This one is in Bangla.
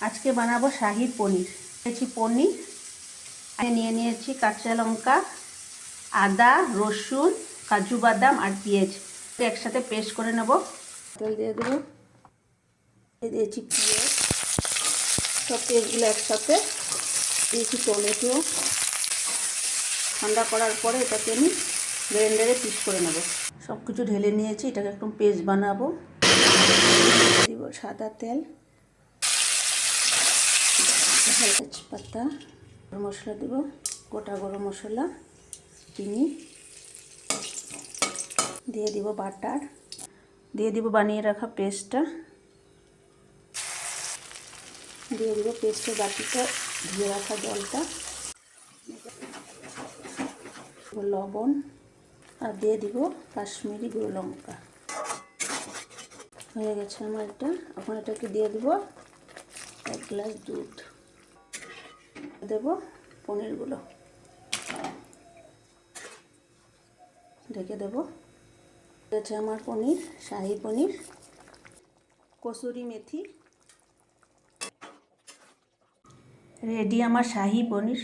আজকে বানাবো শাহী পনির। নিয়েছি পনির, নিয়ে নিয়েছি কাঁচা লঙ্কা, আদা, রসুন, কাজু বাদাম আর পেঁয়াজ একসাথে পেস্ট করে নেব। তেল দিয়ে দেবো, দিয়েছি পেঁয়াজ, সব পেস্টগুলো একসাথে দিয়েছি। টমেটো ঠান্ডা করার পরে এটাকে আমি গ্রাইন্ডারে পিস করে নেব। সব কিছু ঢেলে নিয়েছি, এটাকে একটু পেস্ট বানাবো। দিব সাদা তেল, তেজপাতা, গরম মশলা দেবো, গোটা গরম মশলা, চিনি দিয়ে দিব, বাটার দিয়ে দিব, বানিয়ে রাখা পেস্টটা দিয়ে দিব, পেস্টের বাটিটা ধুয়ে রাখা জলটা, লবণ আর দিয়ে দিব কাশ্মীরি গুঁড়ো লঙ্কা। হয়ে গেছে আমার এটা। এখন এটাকে দিয়ে দিব 1 গ্লাস দুধ, দেব পনিরগুলো, ঢেকে দেব। হয়েছে আমার পনির, শাহী পনির। কসুরি মেথি রেডি আমার শাহী পনির।